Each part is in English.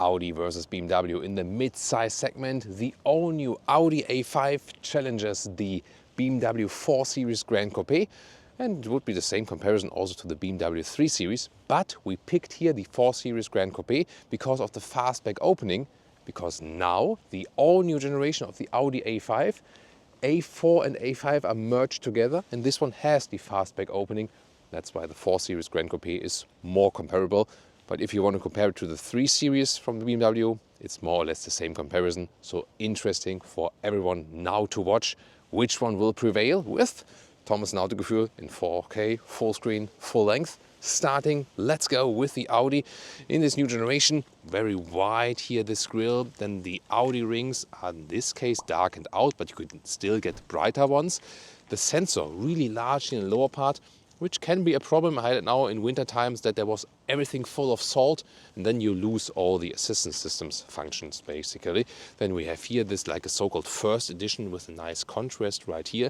Audi versus BMW. In the mid-size segment, the all-new Audi A5 challenges the BMW 4 Series Gran Coupé, and it would be the same comparison also to the BMW 3 Series, but we picked here the 4 Series Gran Coupé because of the fastback opening, because now the all-new generation of the Audi A5, A4 and A5 are merged together, and this one has the fastback opening. That's why the 4 Series Gran Coupé is more comparable. But if you want to compare it to the 3 Series from the BMW, it's more or less the same comparison. So interesting for everyone now to watch which one will prevail with Thomas Autogefühl in 4K, full screen, full length. Starting, let's go with the Audi in this new generation. Very wide here, this grille. Then the Audi rings are in this case darkened out, but you could still get brighter ones. The sensor really large in the lower part, which can be a problem. I had it now in winter times that there was everything full of salt, and then you lose all the assistance systems functions basically. Then we have here this like a so-called first edition with a nice contrast right here.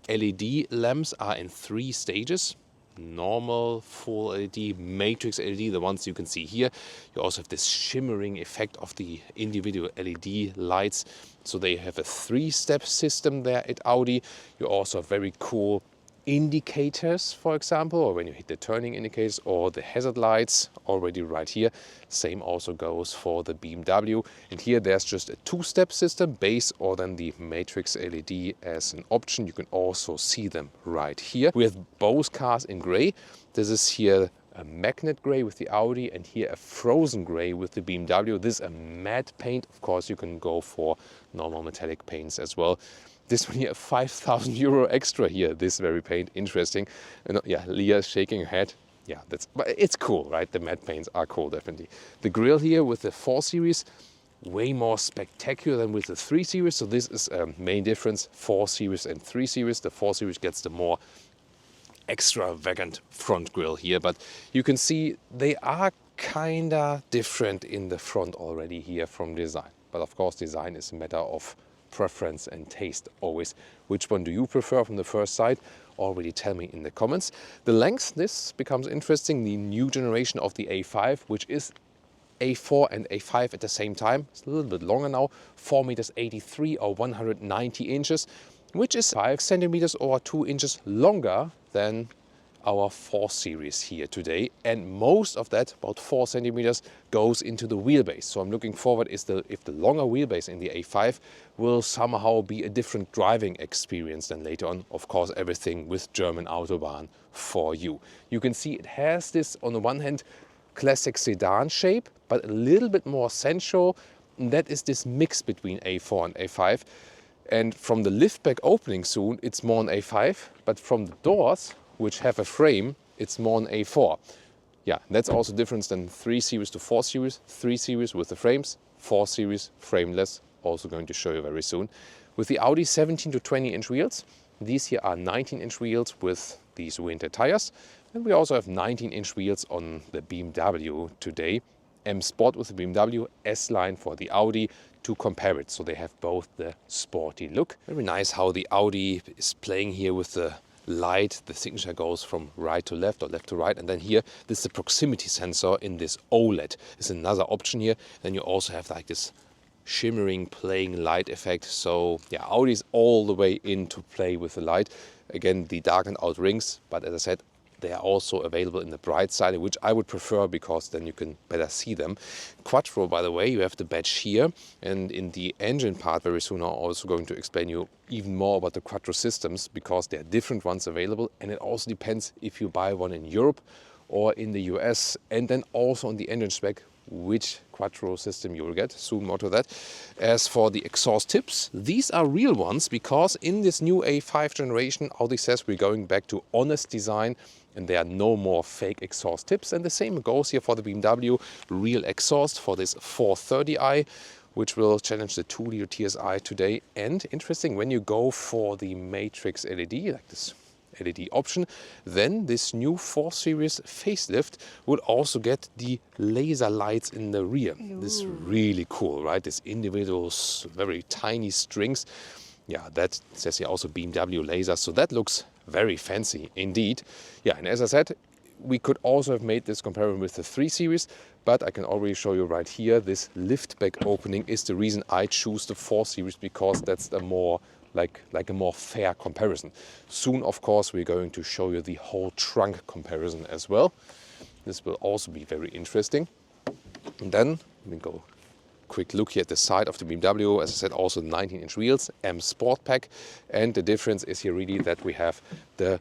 LED lamps are in 3 stages. Normal, full LED, matrix LED, the ones you can see here. You also have this shimmering effect of the individual LED lights. So they have a 3-step system there at Audi. You also have very cool indicators, for example, or when you hit the turning indicators or the hazard lights already right here. Same also goes for the BMW. And here there's just a 2-step system, base or then the matrix LED as an option. You can also see them right here. We have both cars in gray. This is here a magnet gray with the Audi and here a frozen gray with the BMW. This is a matte paint. Of course, you can go for normal metallic paints as well. This one here, 5,000 euro extra here, this very paint, interesting. And yeah, Leah's shaking her head. Yeah, but it's cool, right? The matte paints are cool, definitely. The grille here with the 4 Series, way more spectacular than with the 3 Series. So this is a main difference, 4 Series and 3 Series. The 4 Series gets the more extravagant front grille here, but you can see they are kinda different in the front already here from design. But of course, design is a matter of preference and taste always. Which one do you prefer from the first sight? Already tell me in the comments. The length, this becomes interesting. The new generation of the A5, which is A4 and A5 at the same time. It's a little bit longer now, 4,83 meters or 190 inches, which is 5 centimeters or 2 inches longer than our 4 Series here today, and most of that, about 4 centimeters, goes into the wheelbase. So I'm looking forward if the longer wheelbase in the A5 will somehow be a different driving experience than later on. Of course, everything with German Autobahn for you. You can see it has this, on the one hand, classic sedan shape, but a little bit more sensual. And that is this mix between A4 and A5. And from the liftback opening soon, it's more an A5, but from the doors, which have a frame, it's more an A4. Yeah, that's also different than 3 Series to 4 Series. 3 Series with the frames, 4 Series frameless, also going to show you very soon. With the Audi 17 to 20 inch wheels, these here are 19 inch wheels with these winter tires. And we also have 19 inch wheels on the BMW today. M Sport with the BMW, S-Line for the Audi, to compare it. So they have both the sporty look. Very nice how the Audi is playing here with the light. The signature goes from right to left or left to right, and then here this is the proximity sensor in this OLED. Is another option here. Then you also have like this shimmering playing light effect. So yeah, Audi is all the way in to play with the light. Again, the darkened out rings, but as I said, they are also available in the bright side, which I would prefer because then you can better see them. Quattro, by the way, you have the badge here, and in the engine part very soon I'm also going to explain you even more about the Quattro systems, because there are different ones available, and it also depends if you buy one in Europe or in the US, and then also on the engine spec which Quattro system you will get. Soon more to that. As for the exhaust tips, these are real ones, because in this new A5 generation Audi says we're going back to honest design and there are no more fake exhaust tips. And the same goes here for the BMW, real exhaust for this 430i, which will challenge the 2-liter TSI today. And interesting, when you go for the matrix LED, like this LED option, then this new 4 Series facelift would also get the laser lights in the rear. Ooh. This is really cool, right? This individual, very tiny strings. Yeah, that says here also BMW laser, so that looks very fancy indeed. Yeah, and as I said, we could also have made this comparison with the 3 Series, But I can already show you right here, this liftback opening is the reason I choose the 4 Series, because that's the more like a more fair comparison. Soon, of course, we're going to show you the whole trunk comparison as well. This will also be very interesting. And then we go quick look here at the side of the BMW. As I said, also 19-inch wheels, M Sportback, and the difference is here really that we have the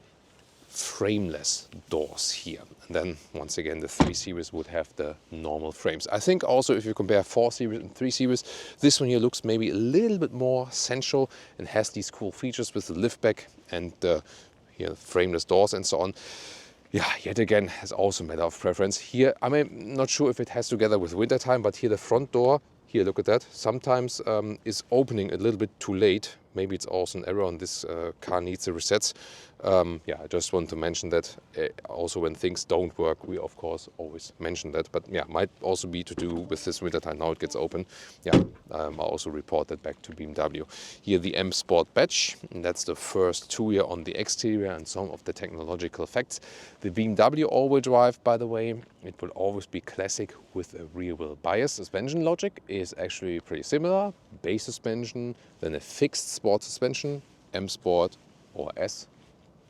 frameless doors here. And then once again, the 3 Series would have the normal frames. I think also if you compare 4 Series and 3 Series, this one here looks maybe a little bit more sensual and has these cool features with the liftback and the frameless doors and so on. Yeah, yet again, it's also a matter of preference. Here, I'm not sure if it has together with winter time, but here the front door, here, look at that, sometimes is opening a little bit too late. Maybe it's also an error on this car needs the resets. Yeah, I just want to mention that also when things don't work, we of course always mention that. But yeah, might also be to do with this winter time. Now it gets open. Yeah, I'll also report that back to BMW. Here the M Sport badge, and that's the first 2 here on the exterior and some of the technological facts. The BMW all-wheel drive, by the way, it will always be classic with a rear wheel bias. Suspension logic is actually pretty similar. Base suspension, then a fixed sport suspension, M Sport or S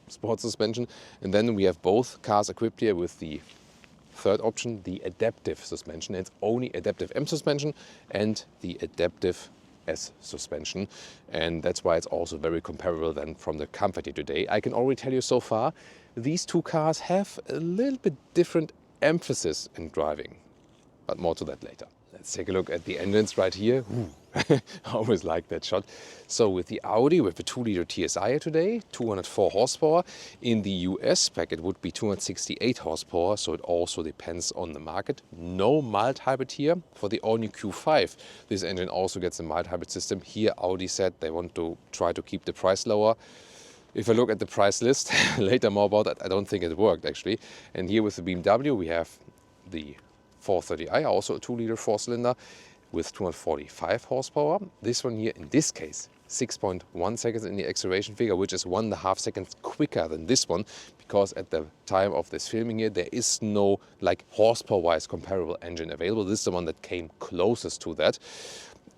Sport suspension. And then we have both cars equipped here with the third option, the adaptive suspension. It's only adaptive M suspension and the adaptive S suspension. And that's why it's also very comparable then from the comfort here today. I can already tell you so far, these two cars have a little bit different emphasis in driving, but more to that later. Let's take a look at the engines right here. I always like that shot. So with the Audi, with the 2-liter TSI here today, 204 horsepower. In the US spec, it would be 268 horsepower, so it also depends on the market. No mild hybrid here. For the all-new Q5, this engine also gets a mild hybrid system. Here, Audi said they want to try to keep the price lower. If I look at the price list, later more about that, I don't think it worked actually. And here with the BMW, we have the 430i, also a 2-liter 4-cylinder with 245 horsepower. This one here, in this case, 6.1 seconds in the acceleration figure, which is 1.5 seconds quicker than this one, because at the time of this filming here, there is no like horsepower-wise comparable engine available. This is the one that came closest to that.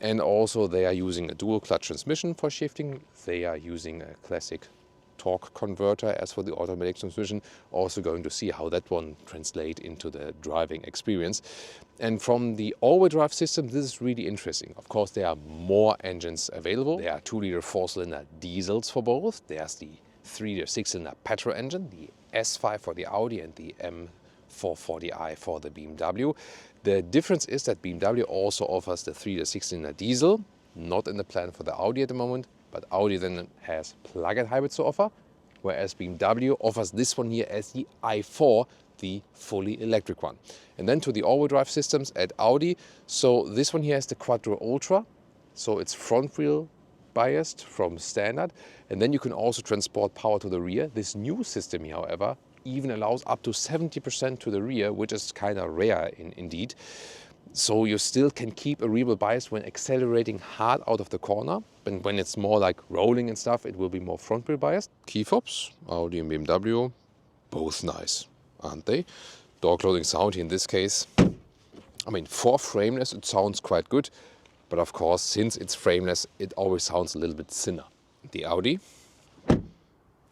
And also they are using a dual clutch transmission for shifting. They are using a classic torque converter as for the automatic transmission. Also going to see how that one translates into the driving experience. And from the all-wheel drive system, this is really interesting. Of course, there are more engines available. There are 2-liter 4-cylinder diesels for both. There's the 3-liter 6-cylinder petrol engine, the S5 for the Audi and the M440i for the BMW. The difference is that BMW also offers the 3-liter 6-cylinder diesel, not in the plan for the Audi at the moment. But Audi then has plug-in hybrids to offer, whereas BMW offers this one here as the i4, the fully electric one. And then to the all-wheel drive systems at Audi. So this one here has the Quattro Ultra, so it's front wheel biased from standard. And then you can also transport power to the rear. This new system here, however, even allows up to 70% to the rear, which is kind of rare indeed. So you still can keep a rear wheel bias when accelerating hard out of the corner. And when it's more like rolling and stuff, it will be more front wheel biased. Key fobs, Audi and BMW, both nice, aren't they? Door closing sound here in this case. I mean, for frameless, it sounds quite good. But of course, since it's frameless, it always sounds a little bit thinner. The Audi,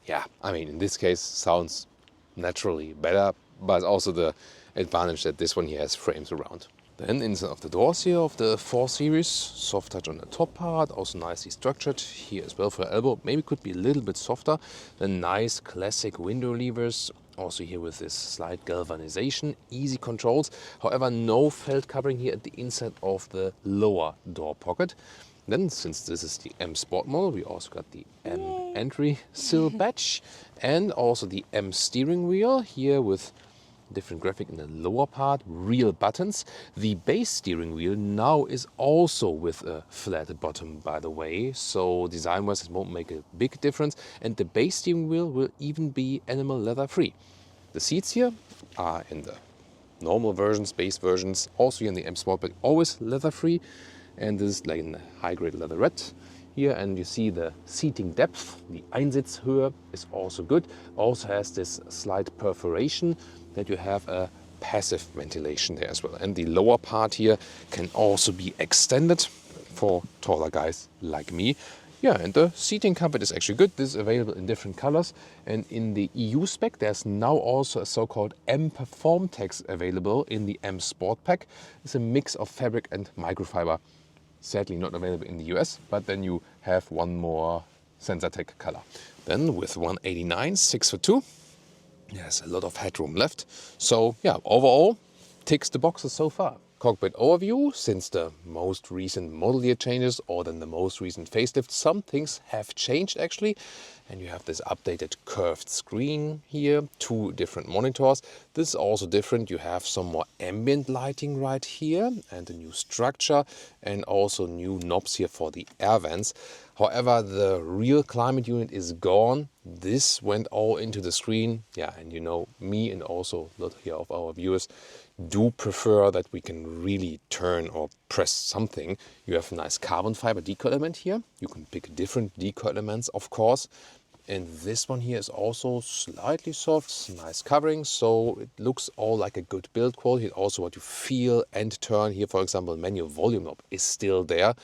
yeah, I mean, in this case, sounds naturally better. But also the advantage that this one here has frames around. Then inside of the doors here of the 4 Series, soft touch on the top part, also nicely structured. Here as well for the elbow, maybe could be a little bit softer. Then nice classic window levers, also here with this slight galvanization, easy controls. However, no felt covering here at the inside of the lower door pocket. Then, since this is the M Sport model, we also got the M entry sill badge and also the M steering wheel here with different graphic in the lower part, real buttons. The base steering wheel now is also with a flat bottom, by the way, so design-wise it won't make a big difference, and the base steering wheel will even be animal leather free. The seats here are in the normal versions, base versions, also here in the M Sportback, always leather free, and this is like in the high-grade leatherette here, and you see the seating depth, the Einsitzhöhe is also good, also has this slight perforation that you have a passive ventilation there as well. And the lower part here can also be extended for taller guys like me. Yeah, and the seating comfort is actually good. This is available in different colors. And in the EU spec, there's now also a so-called M Perform Tex available in the M Sport Pack. It's a mix of fabric and microfiber. Sadly not available in the US, but then you have one more SensorTech color. Then with 189, 6 for 2, there's a lot of headroom left. So yeah, overall, ticks the boxes so far. Cockpit overview, since the most recent model year changes or then the most recent facelift, some things have changed actually. And you have this updated curved screen here, 2 different monitors. This is also different. You have some more ambient lighting right here and a new structure and also new knobs here for the air vents. However, the real climate unit is gone. This went all into the screen. Yeah, and you know, me and also a lot here of our viewers do prefer that we can really turn or press something. You have a nice carbon fiber deco element here. You can pick different deco elements, of course. And this one here is also slightly soft, nice covering, so it looks all like a good build quality. Also what you feel and turn here, for example, manual volume knob is still there.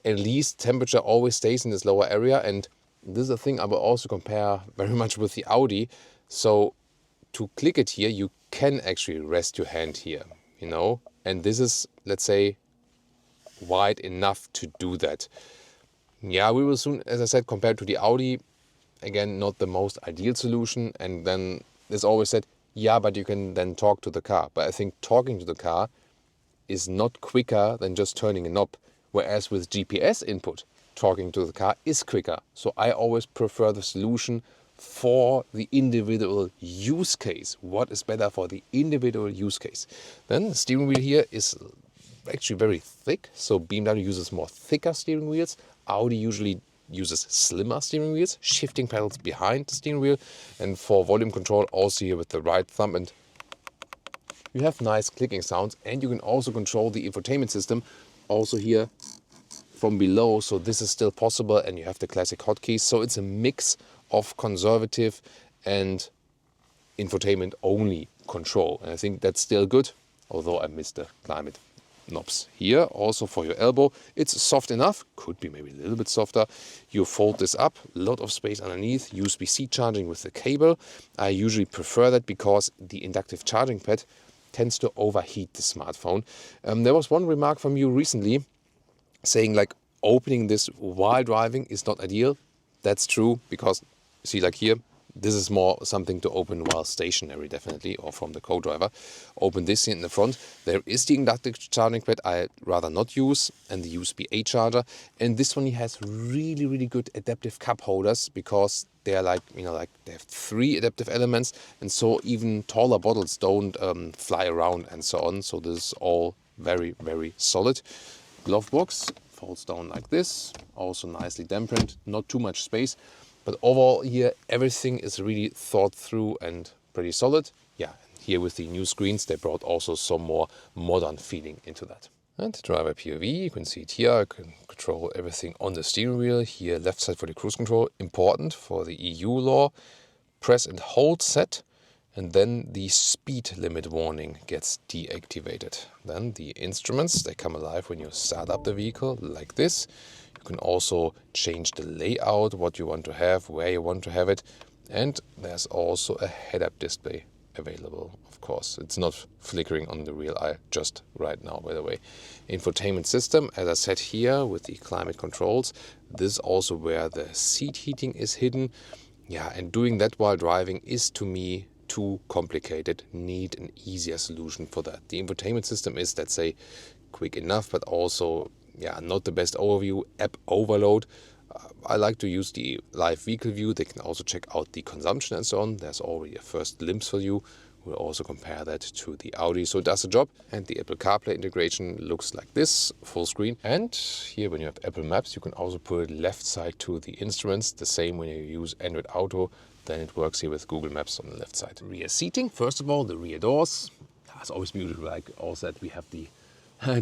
At least temperature always stays in this lower area, and this is a thing I will also compare very much with the Audi. So to click it here, you can actually rest your hand here, you know, and this is, let's say, wide enough to do that. Yeah, we will soon, as I said, compared to the Audi, again, not the most ideal solution. And then there's always said, yeah, but you can then talk to the car. But I think talking to the car is not quicker than just turning a knob. Whereas with GPS input, talking to the car is quicker. So I always prefer the solution for the individual use case. What is better for the individual use case? Then the steering wheel here is actually very thick. So BMW uses more thicker steering wheels. Audi usually uses slimmer steering wheels, shifting pedals behind the steering wheel. And for volume control, also here with the right thumb, and you have nice clicking sounds. And you can also control the infotainment system also here from below. So this is still possible, and you have the classic hotkeys. So it's a mix of conservative and infotainment only control. And I think that's still good, although I miss the climate knobs. Here also for your elbow, it's soft enough, could be maybe a little bit softer. You fold this up, a lot of space underneath, USB-C charging with the cable. I usually prefer that because the inductive charging pad tends to overheat the smartphone. There was one remark from you recently saying like opening this while driving is not ideal. That's true, because see, like here, this is more something to open while stationary, definitely, or from the co-driver. Open this in the front. There is the inductive charging pad I rather not use, and the USB-A charger. And this one has really, really good adaptive cup holders, because they are like, you know, like they have 3 adaptive elements, and so even taller bottles don't fly around and so on. So this is all very, very solid. Glove box folds down like this, also nicely dampened, not too much space. But overall here, everything is really thought through and pretty solid. Yeah, here with the new screens, they brought also some more modern feeling into that. And driver POV, you can see it here. I can control everything on the steering wheel. Here, left side for the cruise control, important for the EU law. Press and hold set, and then the speed limit warning gets deactivated. Then the instruments, they come alive when you start up the vehicle, like this. You can also change the layout, what you want to have, where you want to have it. And there's also a head-up display available, of course. It's not flickering on the real eye just right now, by the way. Infotainment system, as I said here, with the climate controls. This is also where the seat heating is hidden. Yeah, and doing that while driving is, to me, too complicated. Need an easier solution for that. The infotainment system is, let's say, quick enough, but also, yeah, not the best overview. App overload. I like to use the live vehicle view. They can also check out the consumption and so on. There's already a first glimpse for you. We'll also compare that to the Audi. So it does the job. And the Apple CarPlay integration looks like this, full screen. And here when you have Apple Maps, you can also put left side to the instruments. The same when you use Android Auto. Then it works here with Google Maps on the left side. Rear seating, first of all, the rear doors. It's always beautiful, like also that we have the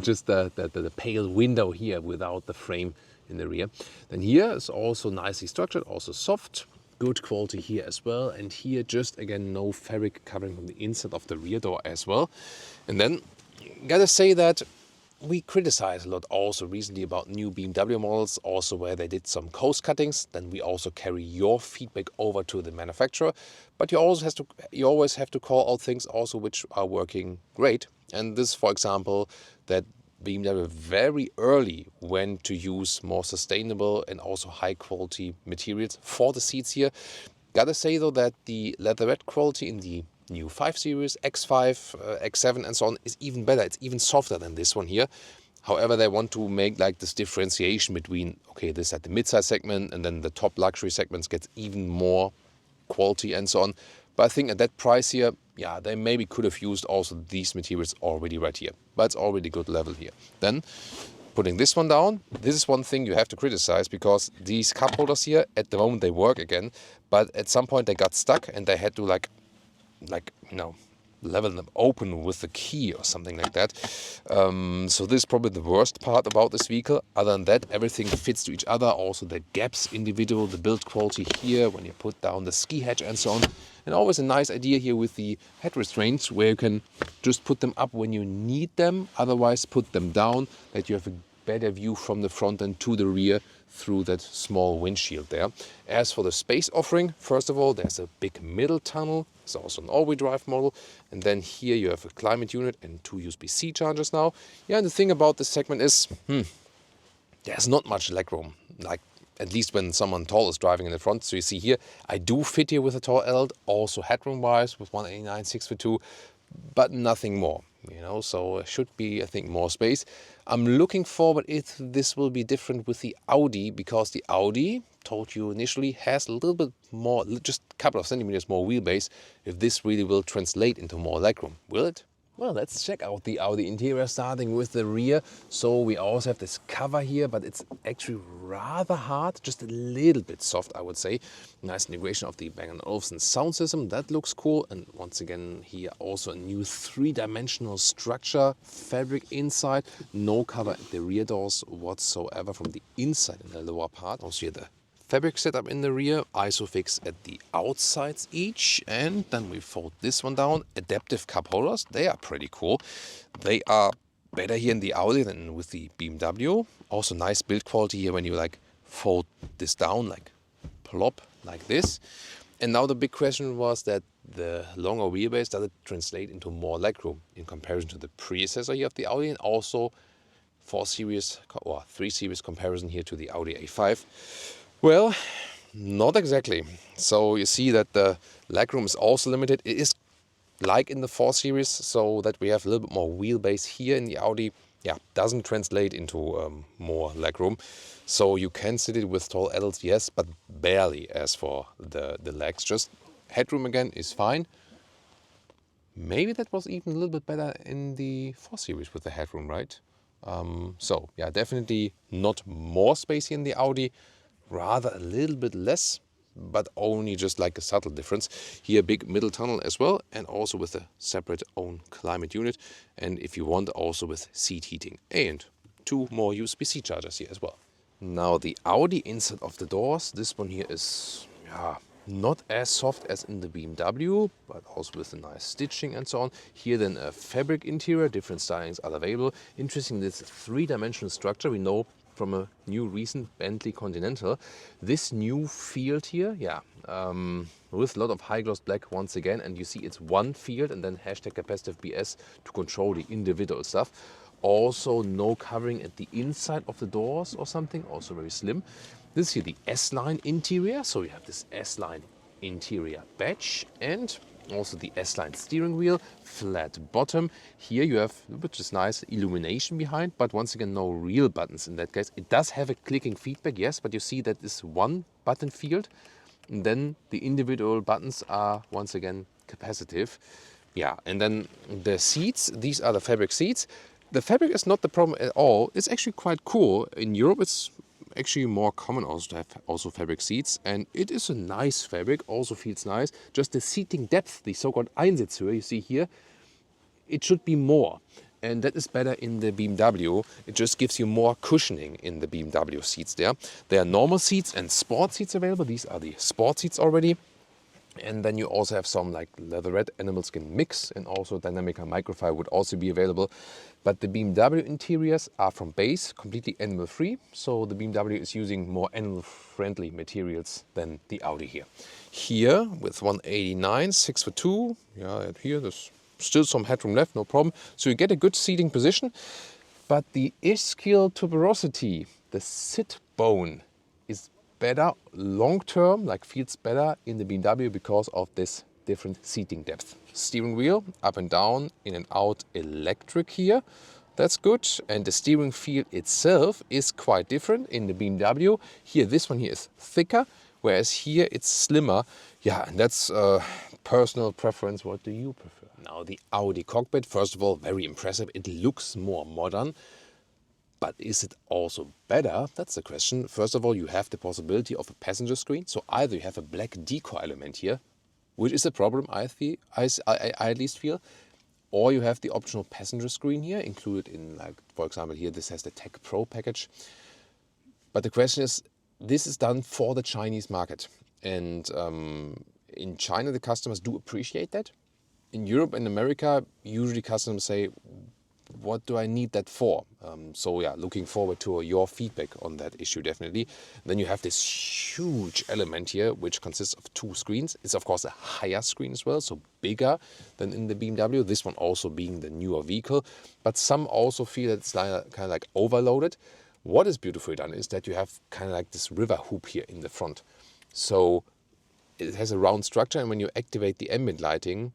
just the pale window here without the frame in the rear. Then here is also nicely structured, also soft. good quality here as well. And here just again no fabric covering from the inside of the rear door as well. And then gotta say that we criticize a lot also recently about new BMW models, also where they did some coast cuttings. Then we also carry your feedback over to the manufacturer. But you always have to call out things also which are working great. And this, for example, that BMW very early went to use more sustainable and also high quality materials for the seats here. Gotta say though that the leatherette quality in the new 5 Series, X5, X7 and so on is even better. It's even softer than this one here. However, they want to make like this differentiation between, okay, this at the mid-size segment and then the top luxury segments gets even more quality and so on. But I think at that price here, yeah, they maybe could have used also these materials already right here. But it's already good level here. Then putting this one down, this is one thing you have to criticize because these cup holders here, at the moment they work again, but at some point they got stuck and they had to like level them open with the key or something like that. So this is probably the worst part about this vehicle. Other than that, everything fits to each other. Also the gaps individual, the build quality here when you put down the ski hatch and so on. And always a nice idea here with the head restraints where you can just put them up when you need them. Otherwise put them down that you have a better view from the front and to the rear through that small windshield there. As for the space offering, first of all, there's a big middle tunnel. It's also an all-wheel drive model. And then here you have a climate unit and 2 USB-C chargers now. Yeah, and the thing about this segment is, there's not much legroom, like at least when someone tall is driving in the front. So you see here, I do fit here with a tall adult, also headroom-wise with 189, 6'2", but nothing more. So it should be, I think, more space. I'm looking forward if this will be different with the Audi, because the Audi, told you initially, has a little bit more, just a couple of centimeters more wheelbase. If this really will translate into more legroom, will it? Well, let's check out the Audi interior, starting with the rear. So we also have this cover here, but it's actually rather hard, just a little bit soft, I would say. Nice integration of the Bang & Olufsen sound system, that looks cool. And once again, here also a new 3-dimensional structure, fabric inside, no cover at the rear doors whatsoever from the inside in the lower part. Also here the fabric setup in the rear, isofix at the outsides each, and then we fold this one down. Adaptive cup holders, they are pretty cool. They are better here in the Audi than with the BMW. Also nice build quality here when you like fold this down, like plop, like this. And now the big question was that the longer wheelbase, does it translate into more legroom in comparison to the predecessor here of the Audi, and also 4 Series or 3 Series comparison here to the Audi A5. Well, not exactly. So you see that the legroom is also limited. It is like in the 4 Series, so that we have a little bit more wheelbase here in the Audi. Yeah, doesn't translate into more legroom. So you can sit it with tall adults, yes, but barely as for the legs. Just headroom again is fine. Maybe that was even a little bit better in the 4 Series with the headroom, right? So yeah, definitely not more space here in the Audi. Rather a little bit less, but only just like a subtle difference. Here big middle tunnel as well, and also with a separate own climate unit, and if you want also with seat heating, and 2 more USB-C chargers here as well. Now the Audi inside of the doors, this one here is not as soft as in the BMW, but also with a nice stitching and so on. Here then a fabric interior, different stylings are available. Interesting, this 3-dimensional structure we know from a new recent Bentley Continental. This new field here, with a lot of high gloss black once again, and you see it's one field and then hashtag capacitive BS to control the individual stuff. Also no covering at the inside of the doors or something, also very slim. This is here the S-Line interior, so you have this S-Line interior badge and also the S-Line steering wheel, flat bottom. Here you have, which is nice, illumination behind, but once again no real buttons in that case. It does have a clicking feedback, yes, but you see that is one button field, and then the individual buttons are once again capacitive. Yeah, and then the seats, these are the fabric seats. The fabric is not the problem at all. It's actually quite cool. In Europe it's actually more common also to have also fabric seats, and it is a nice fabric, also feels nice. Just the seating depth, the so-called Einsitzhöhe you see here, it should be more. And that is better in the BMW. It just gives you more cushioning in the BMW seats there. There are normal seats and sport seats available. These are the sport seats already. And then you also have some like leatherette animal skin mix, and also Dynamica microfiber would also be available. But the BMW interiors are from base, completely animal free. So the BMW is using more animal friendly materials than the Audi here. Here with 189, 6'2", yeah, and here there's still some headroom left, no problem. So you get a good seating position. But the ischial tuberosity, the sit bone, is better long term, like feels better in the BMW because of this different seating depth. Steering wheel up and down, in and out, electric here. That's good. And the steering feel itself is quite different in the BMW. Here, this one here is thicker, whereas here it's slimmer. Yeah, and that's personal preference. What do you prefer? Now the Audi cockpit, first of all, very impressive. It looks more modern. But is it also better? That's the question. First of all, you have the possibility of a passenger screen. So either you have a black deco element here, which is a problem, I at least feel, or you have the optional passenger screen here included in, like, for example, here this has the Tech Pro package. But the question is, this is done for the Chinese market. And in China, the customers do appreciate that. In Europe and America, usually customers say, what do I need that for? So yeah, looking forward to your feedback on that issue, definitely. Then you have this huge element here, which consists of two screens. It's of course a higher screen as well, so bigger than in the BMW. This one also being the newer vehicle. But some also feel that it's kind of like overloaded. What is beautifully done is that you have kind of like this river hoop here in the front. So it has a round structure, and when you activate the ambient lighting,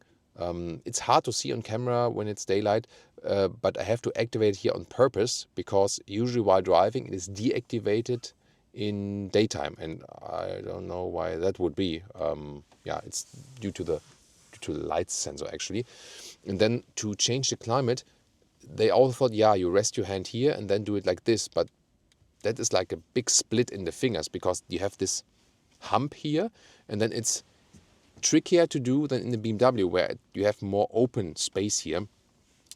it's hard to see on camera when it's daylight, but I have to activate it here on purpose because usually while driving it is deactivated in daytime, and I don't know why that would be. Yeah, it's due to the light sensor actually. And then to change the climate, they all thought, yeah, you rest your hand here and then do it like this, but that is like a big split in the fingers because you have this hump here, and then it's trickier to do than in the BMW where you have more open space here.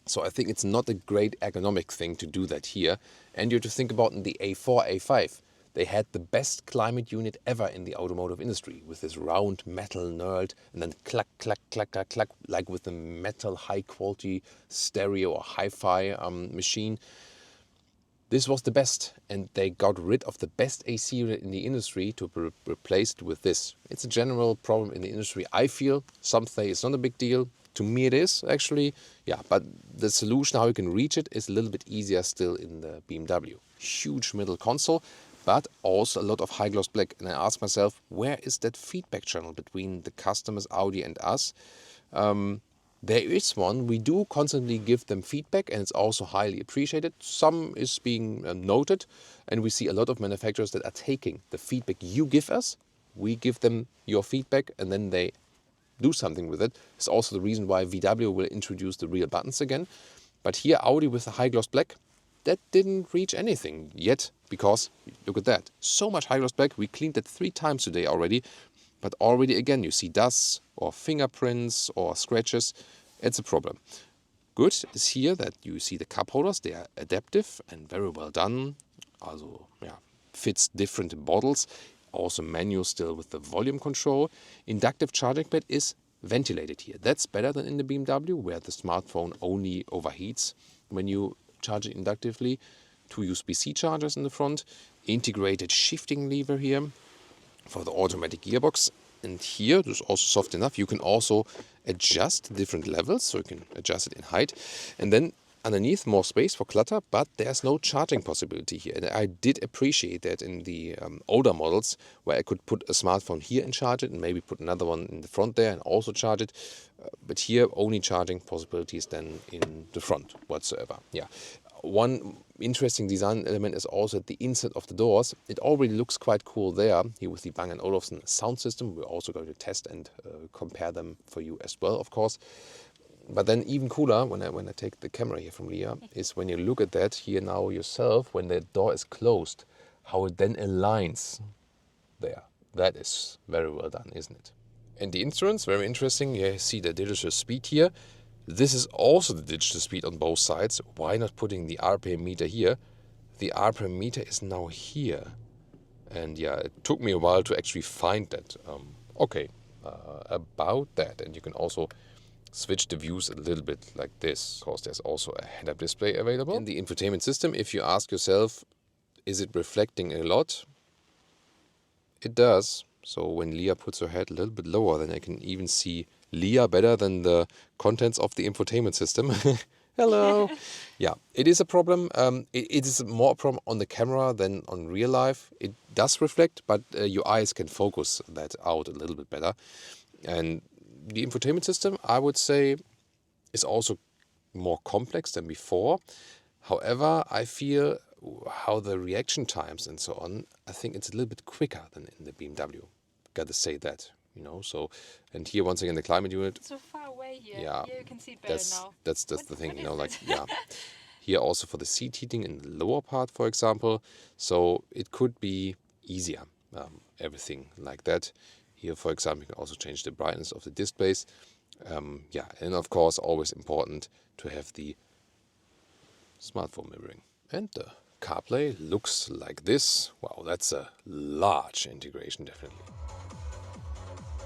So I think it's not a great ergonomic thing to do that here. And you have to think about in the A4, A5, they had the best climate unit ever in the automotive industry with this round metal knurled and then clack, clack, clack, clack, clack, like with the metal high quality stereo or hi-fi machine. This was the best, and they got rid of the best AC unit in the industry to be replaced with this. It's a general problem in the industry. I feel some say it's not a big deal. To me it is, actually. Yeah, but the solution, how you can reach it, is a little bit easier still in the BMW. Huge middle console, but also a lot of high-gloss black. And I ask myself, where is that feedback channel between the customers, Audi and us? There is one. We do constantly give them feedback, and it's also highly appreciated. Some is being noted, and we see a lot of manufacturers that are taking the feedback you give us. We give them your feedback, and then they do something with it. It's also the reason why VW will introduce the real buttons again. But here, Audi with the high gloss black, that didn't reach anything yet, because look at that. So much high gloss black. We cleaned it 3 times today already. But already again, you see dust or fingerprints or scratches. It's a problem. Good is here that you see the cup holders. They are adaptive and very well done. Also, yeah, fits different bottles. Also manual still with the volume control. Inductive charging pad is ventilated here. That's better than in the BMW, where the smartphone only overheats when you charge it inductively. 2 USB-C chargers in the front. Integrated shifting lever here for the automatic gearbox. And here, this is also soft enough, you can also adjust different levels, so you can adjust it in height. And then underneath, more space for clutter, but there's no charging possibility here. And I did appreciate that in the older models, where I could put a smartphone here and charge it, and maybe put another one in the front there and also charge it. But here, only charging possibilities then in the front whatsoever. Yeah. One interesting design element is also at the inside of the doors. It already looks quite cool there, here with the Bang & Olufsen sound system. We're also going to test and compare them for you as well, of course. But then even cooler, when I take the camera here from Leah, is when you look at that here now yourself, when the door is closed, how it then aligns there. That is very well done, isn't it? And the instruments, very interesting. You see the digital speed here. This is also the digital speed on both sides. Why not putting the RPM meter here? The RPM meter is now here. And yeah, it took me a while to actually find that. About that. And you can also switch the views a little bit like this. Of course, there's also a head-up display available. In the infotainment system, if you ask yourself, is it reflecting a lot? It does. So when Leah puts her head a little bit lower, then I can even see Leah better than the contents of the infotainment system. Hello. Yeah, it is a problem. It is more a problem on the camera than on real life. It does reflect, but your eyes can focus that out a little bit better. And the infotainment system, I would say, is also more complex than before. However, I feel how the reaction times and so on, I think it's a little bit quicker than in the BMW. Gotta say that, you know. So, and here once again the climate unit. It's so far away here. Yeah, Here you can see better now. That's the thing, you know, like yeah. Here also for the seat heating in the lower part, for example. So it could be easier, everything like that. Here, for example, you can also change the brightness of the displays. Yeah, and of course, always important to have the smartphone mirroring. And the CarPlay looks like this. Wow, that's a large integration, definitely.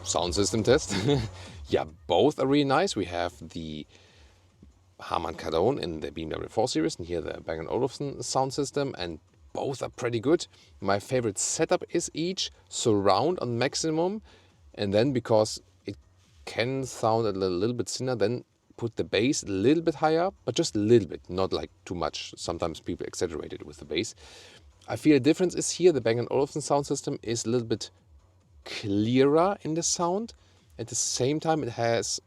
Sound system test. Yeah, both are really nice. We have the Harman Kardon in the BMW 4 Series, and here the Bang & Olufsen sound system, and both are pretty good. My favorite setup is each surround on maximum, and then because it can sound a little bit thinner, then put the bass a little bit higher, but just a little bit, not like too much. Sometimes people exaggerate it with the bass. I feel the difference is here the Bang & Olufsen sound system is a little bit clearer in the sound. At the same time, it has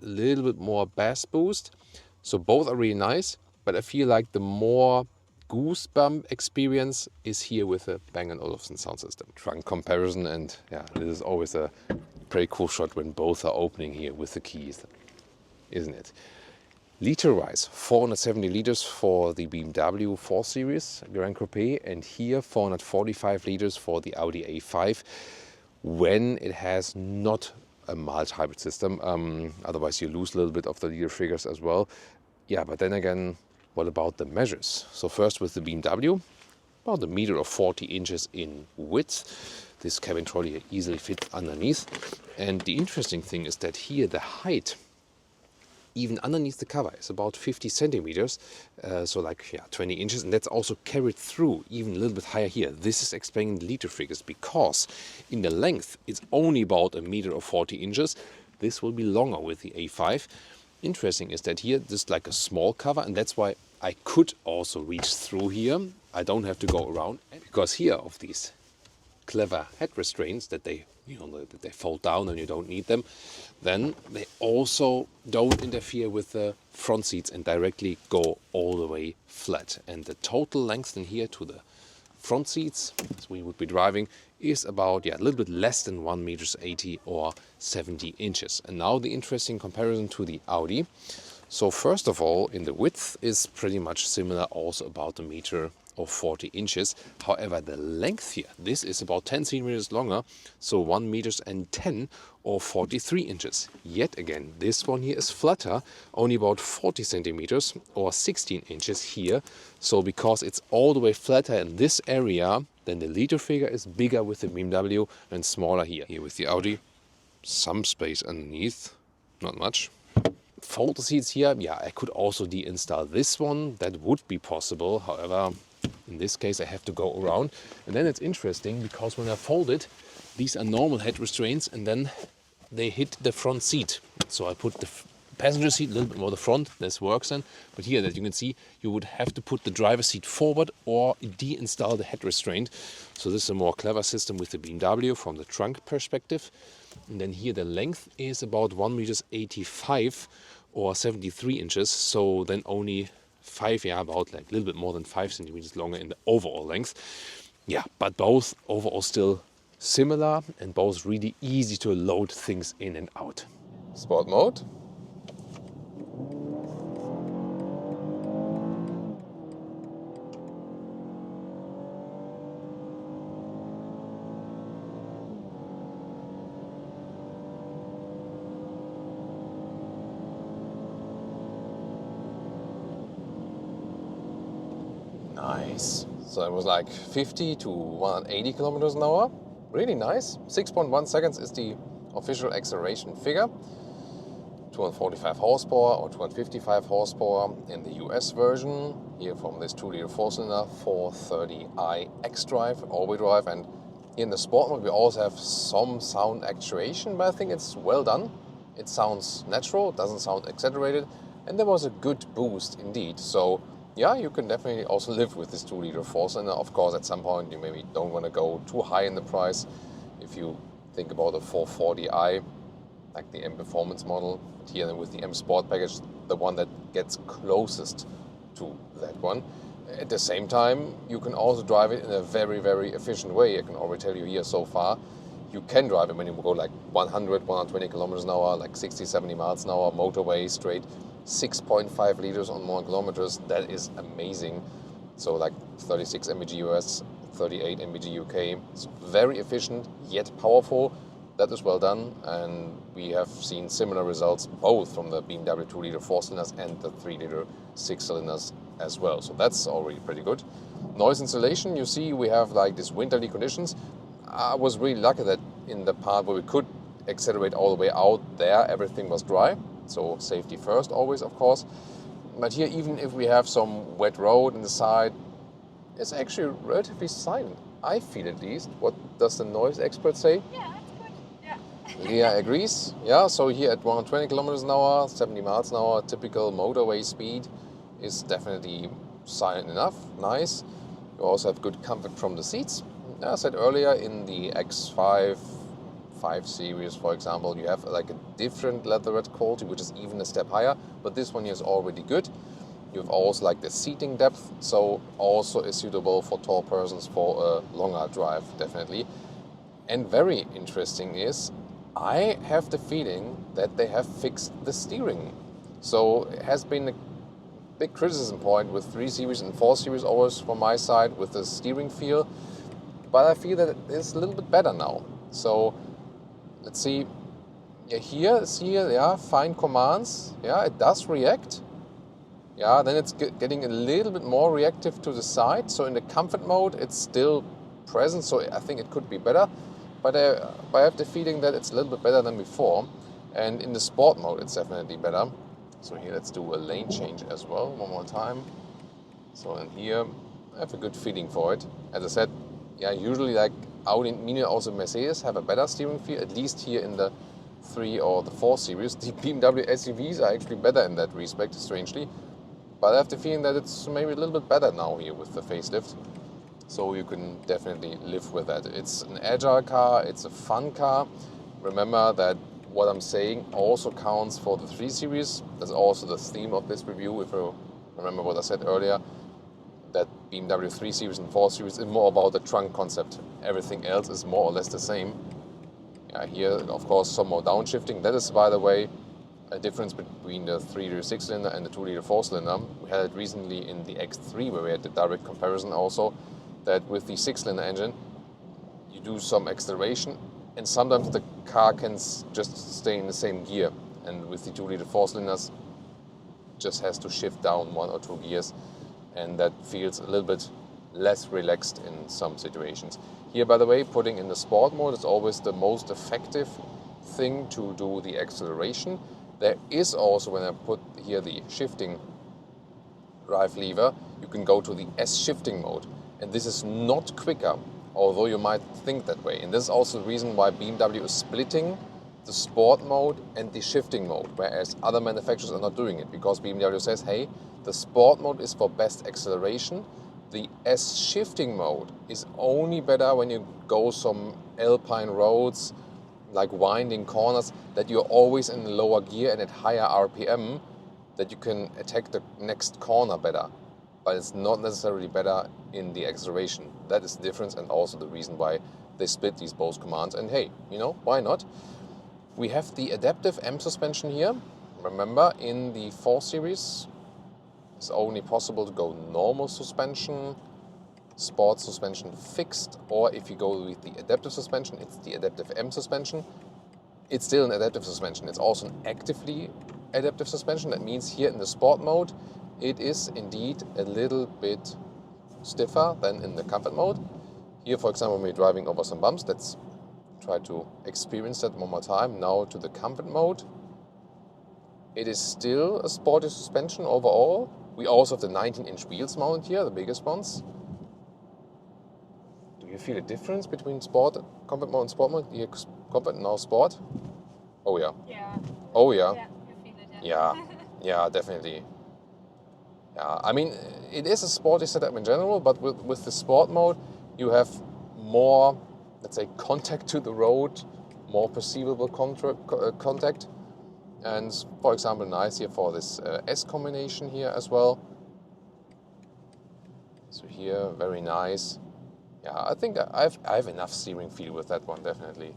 a little bit more bass boost. So both are really nice, but I feel like the more goosebump experience is here with the Bang & Olufsen sound system. Trunk comparison, and yeah, this is always a pretty cool shot when both are opening here with the keys, isn't it? Liter-wise, 470 liters for the BMW 4 Series Gran Coupé, and here 445 liters for the Audi A5, when it has not a mild hybrid system. Otherwise you lose a little bit of the liter figures as well. Yeah, but then again, what about the measures? So first with the BMW, about 1.40 meters in width. This cabin trolley easily fits underneath. And the interesting thing is that here the height, even underneath the cover, is about 50 centimeters, so like 20 inches, and that's also carried through even a little bit higher here. This is explaining the liter figures, because in the length it's only about 1.40 meters. This will be longer with the A5. Interesting is that here this is like a small cover, and that's why I could also reach through here. I don't have to go around, because here of these clever head restraints that they fold down and you don't need them, then they also don't interfere with the front seats and directly go all the way flat. And the total length in here to the front seats, as we would be driving, is about a little bit less than 1.80 meters or 70 inches. And now the interesting comparison to the Audi. So first of all, in the width is pretty much similar, also about 1 meter or 40 inches. However, the length here, this is about 10 centimeters longer, so 1 meters and 10 or 43 inches. Yet again, this one here is flatter, only about 40 centimeters or 16 inches here. So because it's all the way flatter in this area, then the liter figure is bigger with the BMW and smaller here. Here with the Audi, some space underneath, not much. Fold the seats here, I could also deinstall this one, that would be possible. However, in this case I have to go around. And then it's interesting, because when I fold it, these are normal head restraints, and then they hit the front seat. So I put the passenger seat a little bit more the front, this works then. But here, that you can see, you would have to put the driver's seat forward or deinstall the head restraint. So this is a more clever system with the BMW from the trunk perspective. And then here the length is about 1.85 meters or 73 inches. So then only about like a little bit more than 5 centimeters longer in the overall length. Yeah, but both overall still similar, and both really easy to load things in and out. Sport mode. pace. So it was like 50 to 180 kilometers an hour. Really nice. 6.1 seconds is the official acceleration figure. 245 horsepower or 255 horsepower in the US version. Here from this 2-liter 4-cylinder 430i xDrive, all-wheel drive. And here in the sport mode we also have some sound actuation, but I think it's well done. It sounds natural, doesn't sound exaggerated, and there was a good boost indeed. So yeah, you can definitely also live with this 2-liter 4-cylinder. Of course, at some point you maybe don't want to go too high in the price. If you think about the 440i, like the M Performance model, but here with the M Sport package, the one that gets closest to that one. At the same time, you can also drive it in a very, very efficient way. I can already tell you here so far, you can drive it when you go like 100, 120 kilometers an hour, like 60, 70 miles an hour, motorway straight, 6.5 liters on 1 kilometers. That is amazing. So like 36 mpg US, 38 mpg UK. It's very efficient, yet powerful. That is well done, and we have seen similar results both from the BMW 2-liter 4-cylinders and the 3-liter 6-cylinders as well. So that's already pretty good. Noise insulation, you see we have like these winterly conditions. I was really lucky that in the part where we could accelerate all the way out there, everything was dry. So safety first always, of course. But here, even if we have some wet road in the side, it's actually relatively silent. I feel at least. What does the noise expert say? Yeah, that's good. Yeah. Leah agrees. Yeah, so here at 120 kilometers an hour, 70 miles an hour, typical motorway speed is definitely silent enough. Nice. You also have good comfort from the seats. Yeah, I said earlier in the X5 5 Series, for example, you have like a different leatherette quality, which is even a step higher, but this one here is already good. You have also like the seating depth, so also is suitable for tall persons for a longer drive, definitely. And very interesting is, I have the feeling that they have fixed the steering. So it has been a big criticism point with 3 Series and 4 Series always from my side with the steering feel, but I feel that it's a little bit better now. So let's see. Yeah, here, yeah, fine commands. Yeah, it does react. Yeah, then it's getting a little bit more reactive to the side. So in the comfort mode, it's still present. So I think it could be better. But I have the feeling that it's a little bit better than before. And in the sport mode, it's definitely better. So here, let's do a lane change as well, one more time. So in here, I have a good feeling for it. As I said, yeah, usually like Audi and Mini, also Mercedes have a better steering feel, at least here in the 3 or the 4 Series. The BMW SUVs are actually better in that respect, strangely. But I have the feeling that it's maybe a little bit better now here with the facelift. So you can definitely live with that. It's an agile car, it's a fun car. Remember that what I'm saying also counts for the 3 Series. That's also the theme of this review, if you remember what I said earlier. That BMW 3 Series and 4 Series is more about the trunk concept. Everything else is more or less the same. Yeah, here, of course, some more downshifting. That is, by the way, a difference between the 3-liter 6-cylinder and the 2-liter 4-cylinder. We had it recently in the X3, where we had the direct comparison also, that with the 6-cylinder engine, you do some acceleration, and sometimes the car can just stay in the same gear. And with the 2-liter 4-cylinders, just has to shift down 1 or 2 gears, and that feels a little bit less relaxed in some situations. Here, by the way, putting in the sport mode is always the most effective thing to do the acceleration. There is also, when I put here the shifting drive lever, you can go to the S shifting mode. And this is not quicker, although you might think that way. And this is also the reason why BMW is splitting the sport mode and the shifting mode, whereas other manufacturers are not doing it, because BMW says, hey, the sport mode is for best acceleration. The S shifting mode is only better when you go some alpine roads, like winding corners, that you're always in the lower gear and at higher RPM, that you can attack the next corner better. But it's not necessarily better in the acceleration. That is the difference, and also the reason why they split these both commands. And hey, you know, why not? We have the adaptive M suspension here. Remember, in the 4 Series, it's only possible to go normal suspension, sport suspension fixed, or if you go with the adaptive suspension, it's the adaptive M suspension. It's still an adaptive suspension. It's also an actively adaptive suspension. That means here in the sport mode, it is indeed a little bit stiffer than in the comfort mode. Here, for example, when we're driving over some bumps, let's try to experience that one more time. Now to the comfort mode. It is still a sporty suspension overall. We also have the 19-inch wheels mounted here, the biggest ones. Do you feel a difference between comfort mode and sport mode? Here, comfort, now sport. Oh yeah. Yeah. Oh yeah. Yeah, you feel it. Yeah. Yeah, definitely. Yeah, I mean, it is a sporty setup in general, but with the sport mode, you have more, let's say, contact to the road, more perceivable contact. And for example, nice here for this S combination here as well. So here, very nice. Yeah, I think I have enough steering feel with that one, definitely.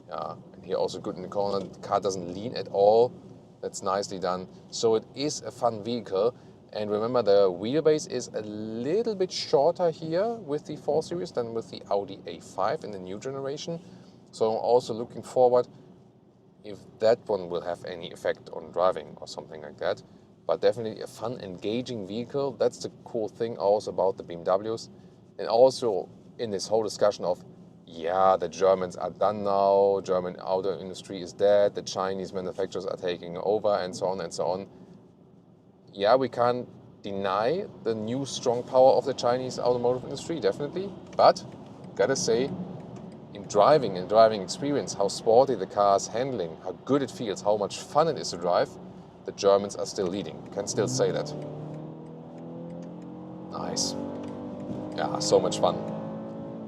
Yeah, and here also good in the corner. The car doesn't lean at all. That's nicely done. So it is a fun vehicle. And remember, the wheelbase is a little bit shorter here with the 4 Series than with the Audi A5 in the new generation. So I'm also looking forward if that one will have any effect on driving or something like that. But definitely a fun, engaging vehicle. That's the cool thing also about the BMWs. And also in this whole discussion of, yeah, the Germans are done now, German auto industry is dead, the Chinese manufacturers are taking over, and so on and so on. Yeah, we can't deny the new strong power of the Chinese automotive industry, definitely. But gotta say, in driving and driving experience, how sporty the car is handling, how good it feels, how much fun it is to drive, the Germans are still leading. You can still say that. Nice. Yeah, so much fun.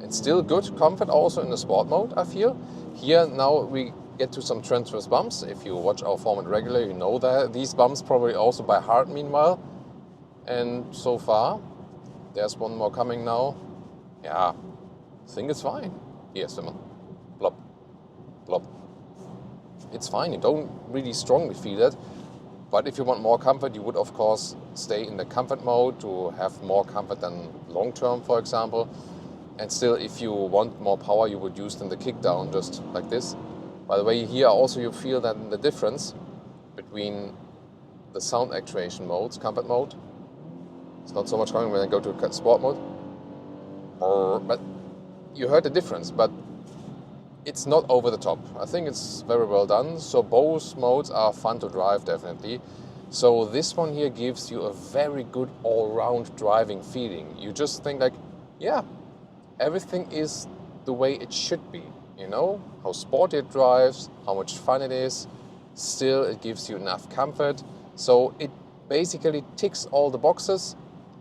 And still good comfort also in the sport mode, I feel. Here now we get to some transverse bumps. If you watch our format regularly, you know that these bumps probably also by heart meanwhile. And so far, there's one more coming now. Yeah, I think it's fine. Here, Simon. Blop. Blop. It's fine. You don't really strongly feel it. But if you want more comfort, you would of course stay in the comfort mode to have more comfort than long term, for example. And still, if you want more power, you would use then the kick down just like this. By the way, here also you feel that the difference between the sound actuation modes, comfort mode. It's not so much coming when I go to sport mode. But you heard the difference, but it's not over the top. I think it's very well done. So both modes are fun to drive, definitely. So this one here gives you a very good all-round driving feeling. You just think like, yeah, everything is the way it should be. You know, how sporty it drives, how much fun it is. Still, it gives you enough comfort. So it basically ticks all the boxes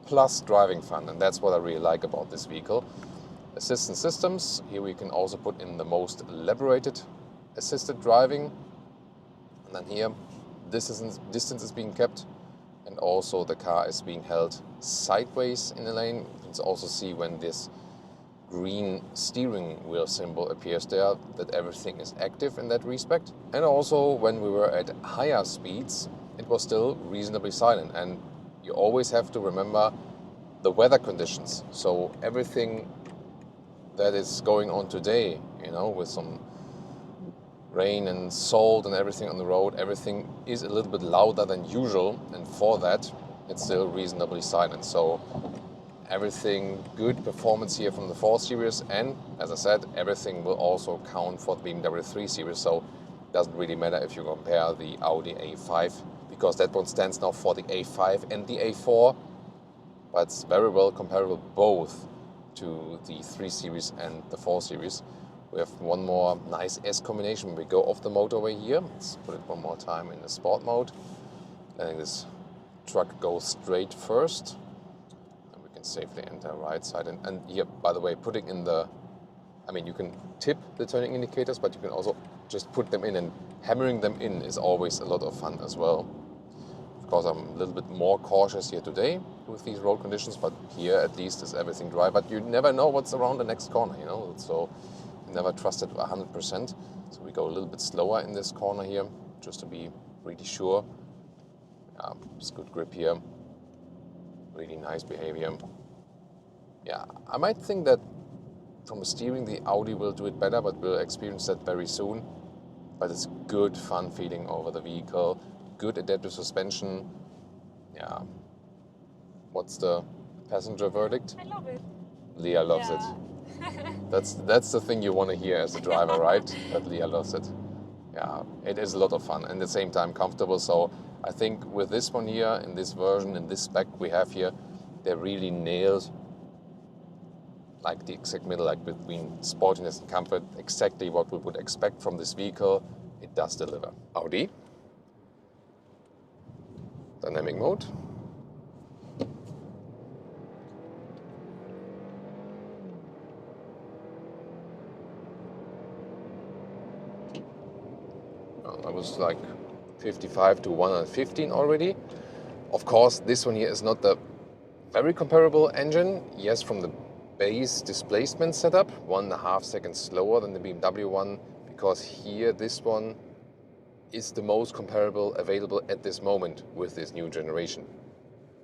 plus driving fun. And that's what I really like about this vehicle. Assistance systems. Here we can also put in the most elaborated assisted driving. And then here, distance is being kept. And also the car is being held sideways in the lane. You can also see when this green steering wheel symbol appears there, that everything is active in that respect. And also when we were at higher speeds, it was still reasonably silent. And you always have to remember the weather conditions. So everything that is going on today, you know, with some rain and salt and everything on the road, everything is a little bit louder than usual. And for that, it's still reasonably silent. So everything good performance here from the 4 Series, and as I said, everything will also count for the BMW 3 Series, so it doesn't really matter if you compare the Audi A5, because that one stands now for the A5 and the A4, but it's very well comparable both to the 3 Series and the 4 Series. We have one more nice S combination when we go off the motorway here. Let's put it one more time in the sport mode. Letting this truck go straight first. Safely enter right side, and here, by the way, putting in the, I mean, you can tip the turning indicators, but you can also just put them in, and hammering them in is always a lot of fun as well. Of course, I'm a little bit more cautious here today with these road conditions, but here at least is everything dry, but you never know what's around the next corner, you know, so you never trust it 100%. So we go a little bit slower in this corner here, just to be really sure. It's good grip here. Really nice behavior. Yeah, I might think that from the steering the Audi will do it better, but we'll experience that very soon. But it's good fun feeling over the vehicle, good adaptive suspension. Yeah, what's the Passenger verdict? I love it. Leah loves it. That's the thing you want to hear as a driver, right? That Leah loves it. Yeah, it is a lot of fun and at the same time comfortable. So I think with this one here, in this version, in this spec we have here, they really nailed like the exact middle, like between sportiness and comfort, exactly what we would expect from this vehicle. It does deliver. Audi. Dynamic mode. I was like 55 to 115 already. Of course, this one here is not the very comparable engine. Yes, from the base displacement setup, 1.5 seconds slower than the BMW one, because here this one is the most comparable available at this moment with this new generation.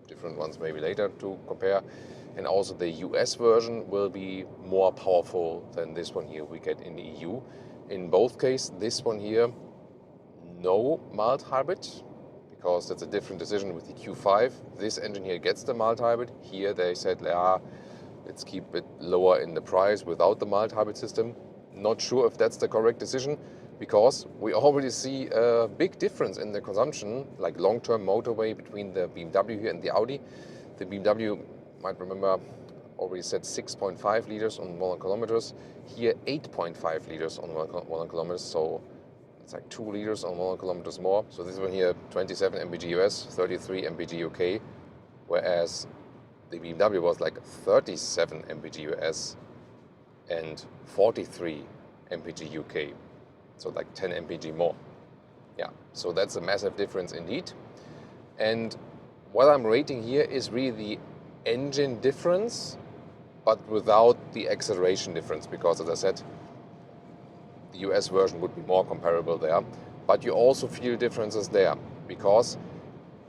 Different ones maybe later to compare. And also the US version will be more powerful than this one here we get in the EU. In both cases, this one here, no mild hybrid, because that's a different decision with the Q5. This engine here gets the mild hybrid. Here they said, let's keep it lower in the price without the mild hybrid system. Not sure if that's the correct decision, because we already see a big difference in the consumption, like long-term motorway between the BMW here and the Audi. The BMW, might remember, already said 6.5 liters on 100 kilometers. Here 8.5 liters on 100 kilometers, so it's like 2 liters on 100 kilometers more. So this one here, 27 mpg US, 33 mpg UK, whereas the BMW was like 37 mpg US and 43 mpg UK. So like 10 mpg more. Yeah, so that's a massive difference indeed. And what I'm rating here is really the engine difference, but without the acceleration difference, because as I said, the US version would be more comparable there. But you also feel differences there, because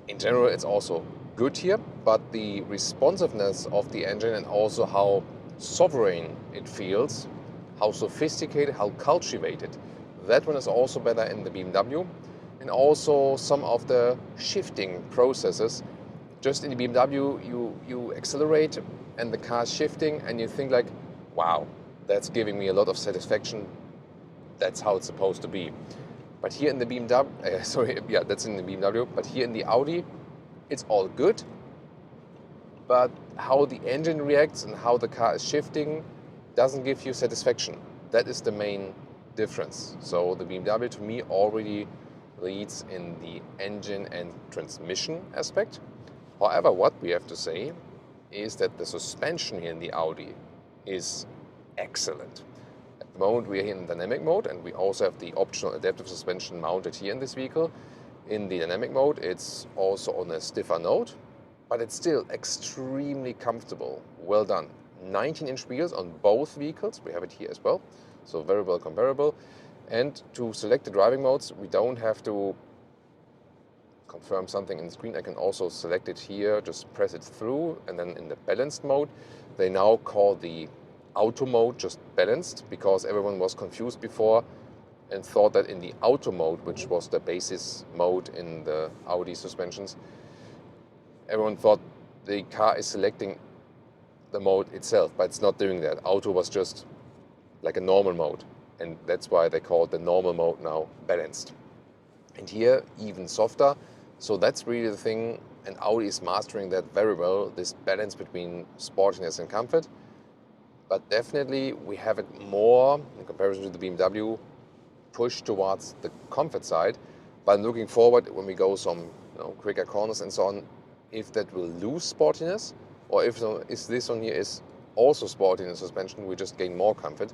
in general it's also good here, but the responsiveness of the engine and also how sovereign it feels, how sophisticated, how cultivated, that one is also better in the BMW. And also some of the shifting processes. Just in the BMW, you accelerate and the car's shifting and you think like, wow, that's giving me a lot of satisfaction. That's how it's supposed to be. But here in the BMW, that's in the BMW, but here in the Audi, it's all good. But how the engine reacts and how the car is shifting doesn't give you satisfaction. That is the main difference. So the BMW to me already leads in the engine and transmission aspect. However, what we have to say is that the suspension here in the Audi is excellent. At the moment we are in dynamic mode, and we also have the optional adaptive suspension mounted here in this vehicle. In the dynamic mode it's also on a stiffer note, but it's still extremely comfortable. Well done. 19-inch wheels on both vehicles, we have it here as well, so very well comparable. And to select the driving modes, we don't have to confirm something in the screen. I can also select it here, just press it through, and then in the balanced mode, they now call the auto mode just balanced, because everyone was confused before and thought that in the auto mode, which was the basis mode in the Audi suspensions, everyone thought the car is selecting the mode itself, but it's not doing that. Auto was just like a normal mode, and that's why they call the normal mode now balanced. And here even softer, so that's really the thing, and Audi is mastering that very well, this balance between sportiness and comfort. But definitely we have it more, in comparison to the BMW, pushed towards the comfort side. But looking forward, when we go some quicker corners and so on, if that will lose sportiness, or if this one here is also sporty in the suspension, we just gain more comfort.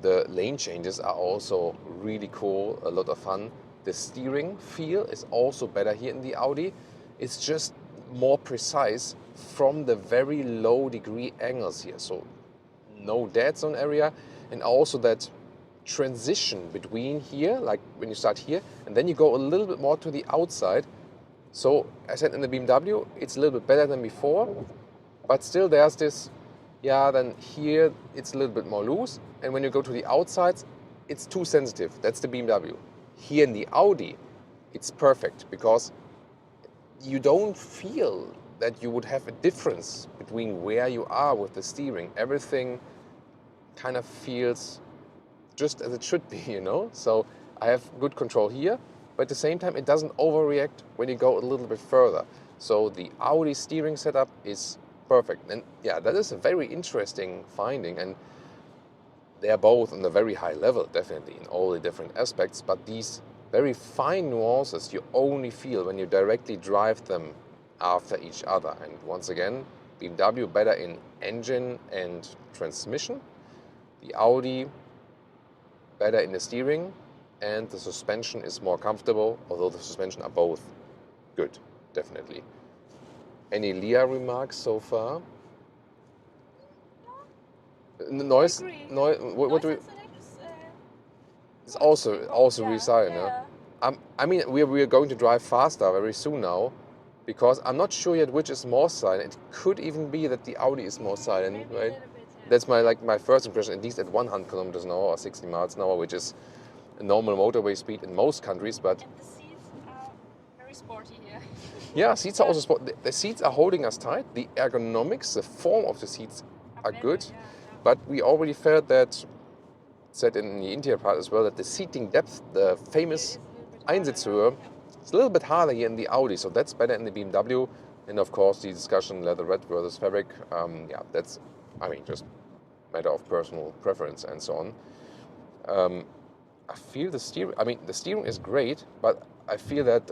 The lane changes are also really cool, a lot of fun. The steering feel is also better here in the Audi. It's just more precise from the very low degree angles here. So no dead zone area, and also that transition between here, like when you start here and then you go a little bit more to the outside. So as I said, in the BMW it's a little bit better than before, but still there's this, then here it's a little bit more loose, and when you go to the outsides it's too sensitive. That's the BMW. Here in the Audi it's perfect, because you don't feel that you would have a difference between where you are with the steering. Everything kind of feels just as it should be, you know? So I have good control here, but at the same time, it doesn't overreact when you go a little bit further. So the Audi steering setup is perfect. And yeah, that is a very interesting finding. And they are both on a very high level, definitely, in all the different aspects. But these very fine nuances you only feel when you directly drive them after each other. And once again, BMW better in engine and transmission. The Audi better in the steering, and the suspension is more comfortable, although the suspension are both good, definitely. Any Leah remarks so far? Noise? What do we? It's also really silent. Yeah. I mean, we're going to drive faster very soon now, because I'm not sure yet which is more silent. It could even be that the Audi is more silent, right? That's my first impression, at least at 100 kilometers an hour or 60 miles an hour, which is a normal motorway speed in most countries. But and the seats are very sporty here. yeah, seats are also sport. The seats are holding us tight. The ergonomics, the form of the seats are good. Yeah. But we already felt that, said in the interior part as well, that the seating depth, the famous Einsitzhöhe, it's a little bit harder here in the Audi, so that's better in the BMW. And of course, the discussion leatherette versus fabric, yeah, that's, I mean, just matter of personal preference and so on. I feel the steering, I mean, the steering is great, but I feel that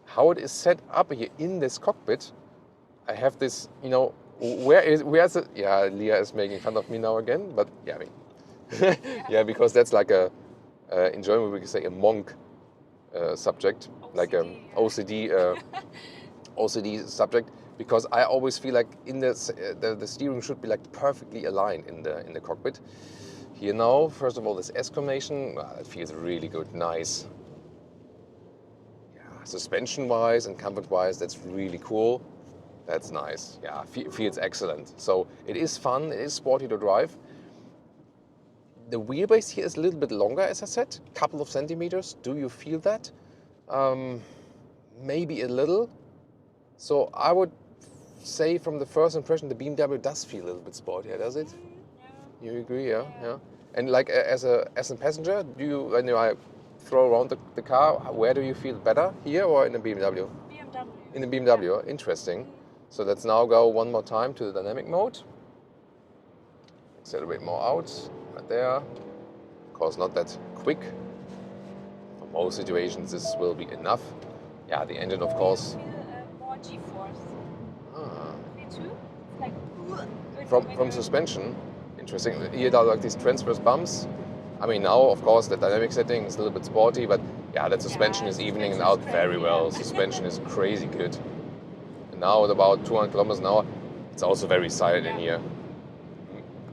how it is set up here in this cockpit, I have this, you know, where's it? Yeah, Leah is making fun of me now again, but yeah, I mean, yeah, because that's like a, in German we can say a monk subject, OCD, like a OCD subject, because I always feel like in the steering should be like perfectly aligned in the cockpit. Here now, first of all, this S combination, it feels really good, nice. Yeah, suspension-wise and comfort-wise, that's really cool. That's nice. Yeah, feels excellent. So it is fun, it is sporty to drive. The wheelbase here is a little bit longer, as I said, couple of centimeters. Do you feel that? Maybe a little. So I would say from the first impression, the BMW does feel a little bit sportier, does it? Yeah. You agree, yeah? And like as a passenger, do you, when you throw around the car, where do you feel better, here or in the BMW? BMW. In the BMW, interesting. So let's now go one more time to the dynamic mode. Accelerate more out, right there. Of course, not that quick. For most situations, this will be enough. Yeah, the engine, of course. Feel more G-force. V2, like From suspension, interesting. Here are like these transverse bumps. I mean, now, of course, the dynamic setting is a little bit sporty, but yeah, that suspension is evening it out very well. Suspension is crazy good. And now at about 200 kilometers an hour, it's also very silent in here.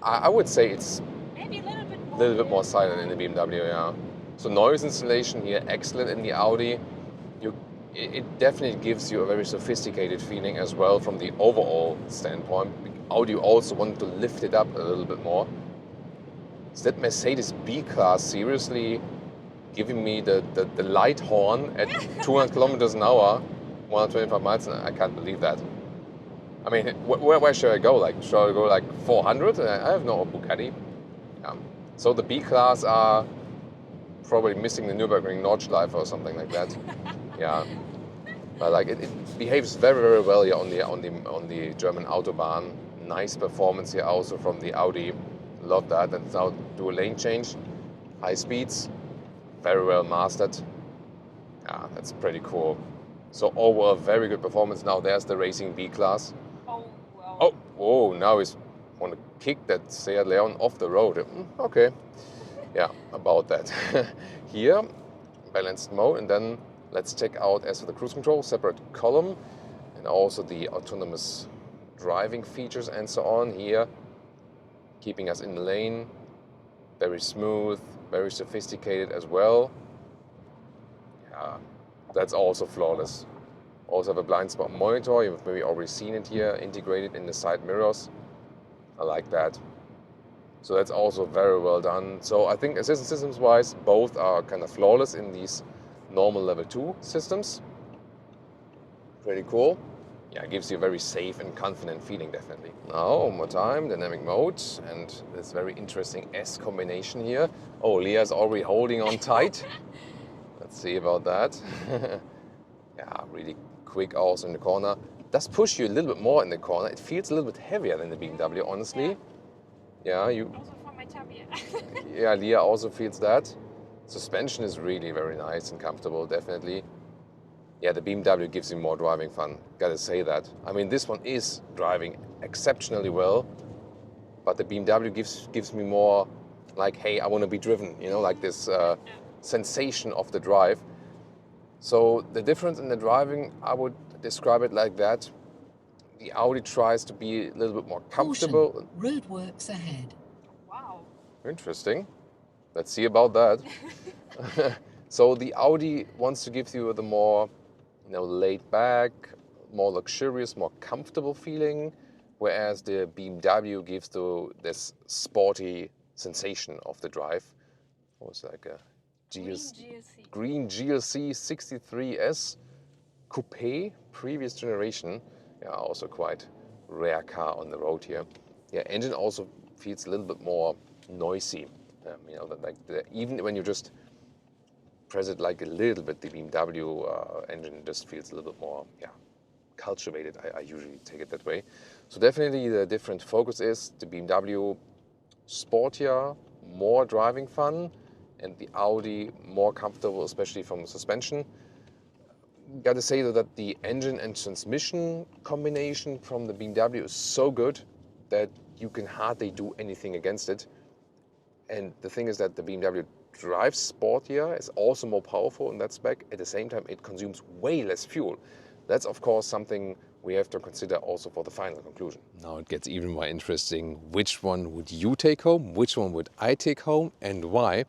I would say it's maybe a little bit more silent in the BMW, yeah. So noise installation here, excellent in the Audi. It definitely gives you a very sophisticated feeling as well from the overall standpoint. Audi also wanted to lift it up a little bit more. Is that Mercedes B-Class seriously giving me the light horn at 200 kilometers an hour, 125 miles? I can't believe that. I mean, where should I go? Like, should I go like 400? I have no Bugatti. Yeah. So the B-Class are probably missing the Nürburgring Nordschleife or something like that. Yeah. But like it behaves very, very well here on the German Autobahn. Nice performance here also from the Audi. Love that. And now do a lane change. High speeds. Very well mastered. Yeah, that's pretty cool. So overall, very good performance. Now there's the racing B-Class. Oh, wow. Oh, now he's want to kick that Seat Leon off the road. Okay. Yeah, about that. Here, balanced mode, and then let's check out, as for the cruise control, separate column, and also the autonomous driving features and so on here, keeping us in the lane. Very smooth, very sophisticated as well. Yeah, that's also flawless. Also have a blind spot monitor. You've maybe already seen it here, integrated in the side mirrors. I like that. So that's also very well done. So I think assistance systems wise, both are kind of flawless in these normal level 2 systems. Pretty cool. yeah, it gives you a very safe and confident feeling, definitely. Now, one more time, dynamic mode, and this very interesting S combination here. Oh, Leah's already holding on tight. Let's see about that. Yeah, really quick also in the corner. Does push you a little bit more in the corner. It feels a little bit heavier than the BMW, honestly. Yeah, you. Also for my tummy. Yeah, Leah also feels that. Suspension is really very nice and comfortable, definitely. Yeah, the BMW gives you more driving fun, gotta say that. I mean, this one is driving exceptionally well, but the BMW gives me more like, hey, I want to be driven, you know, like this sensation of the drive. So the difference in the driving, I would describe it like that. The Audi tries to be a little bit more comfortable. Caution, roadworks ahead. Wow. Interesting. Let's see about that. So the Audi wants to give you the more, you know, laid back, more luxurious, more comfortable feeling, whereas the BMW gives this sporty sensation of the drive. It was like a green GLC 63S Coupé, previous generation. Yeah, also quite rare car on the road here. Yeah, engine also feels a little bit more noisy. You know, even when you just press it like a little bit, the BMW engine just feels a little bit more, yeah, cultivated. I usually take it that way. So definitely the different focus is the BMW sportier, more driving fun, and the Audi more comfortable, especially from the suspension. Got to say though that the engine and transmission combination from the BMW is so good that you can hardly do anything against it. And the thing is that the BMW drives sportier, is also more powerful in that spec. At the same time, it consumes way less fuel. That's of course something we have to consider also for the final conclusion. Now it gets even more interesting. Which one would you take home? Which one would I take home, and why?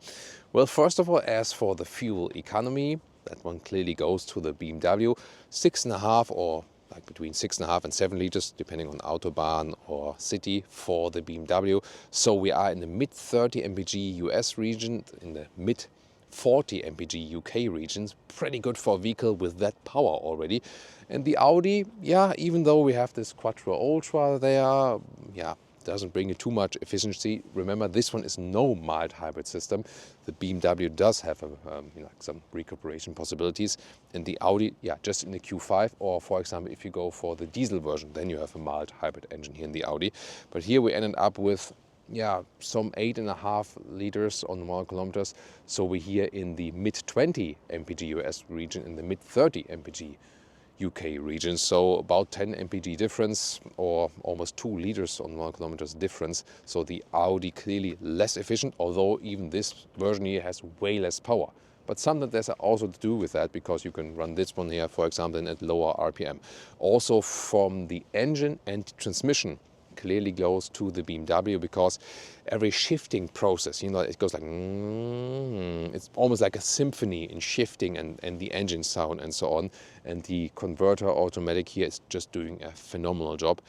Well, first of all, as for the fuel economy, that one clearly goes to the BMW. 6.5 or like between 6.5 and 7 liters, depending on Autobahn or city for the BMW. So we are in the mid 30 mpg US region, in the mid 40 mpg UK regions. Pretty good for a vehicle with that power already. And the Audi, yeah, even though we have this Quattro Ultra there, yeah, doesn't bring you too much efficiency. Remember, this one is no mild hybrid system. The BMW does have you know, some recuperation possibilities, and the Audi, yeah, just in the Q5, or for example, if you go for the diesel version, then you have a mild hybrid engine here in the Audi. But here we ended up with, yeah, some 8.5 liters on 1 kilometers. So we're here in the mid 20 mpg US region, in the mid 30 mpg UK region, so about 10 mpg difference, or almost 2 liters on 1 kilometers difference. So the Audi clearly less efficient, although even this version here has way less power. But something there's also to do with that, because you can run this one here, for example, at lower RPM. Also from the engine and transmission, clearly goes to the BMW, because every shifting process, you know, it goes like, it's almost like a symphony in shifting and the engine sound and so on. And the converter automatic here is just doing a phenomenal job.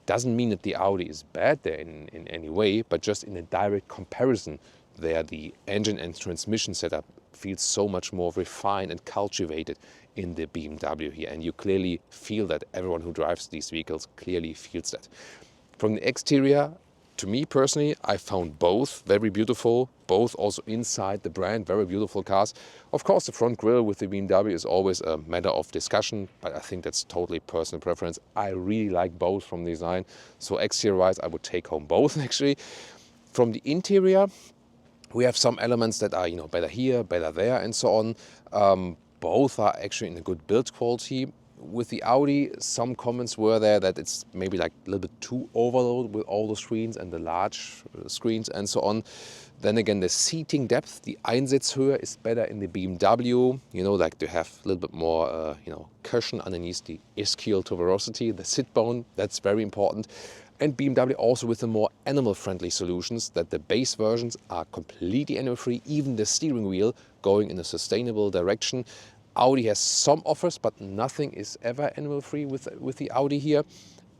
Doesn't mean that the Audi is bad there in any way, but just in a direct comparison there, the engine and transmission setup feels so much more refined and cultivated in the BMW here. And you clearly feel that. Everyone who drives these vehicles clearly feels that. From the exterior, to me personally, I found both very beautiful, both also inside the brand, very beautiful cars. Of course, the front grille with the BMW is always a matter of discussion, but I think that's totally personal preference. I really like both from design. So exterior-wise, I would take home both actually. From the interior, we have some elements that are, you know, better here, better there, and so on. Both are actually in a good build quality. With the Audi, some comments were there that it's maybe like a little bit too overloaded with all the screens and the large screens and so on. Then again, the seating depth, the Einsitzhöhe is better in the BMW. You know, like to have a little bit more, you know, cushion underneath the ischial tuberosity, the sit bone. That's very important. And BMW also with the more animal-friendly solutions, that the base versions are completely animal-free, even the steering wheel going in a sustainable direction. Audi has some offers, but nothing is ever animal-free with the Audi here.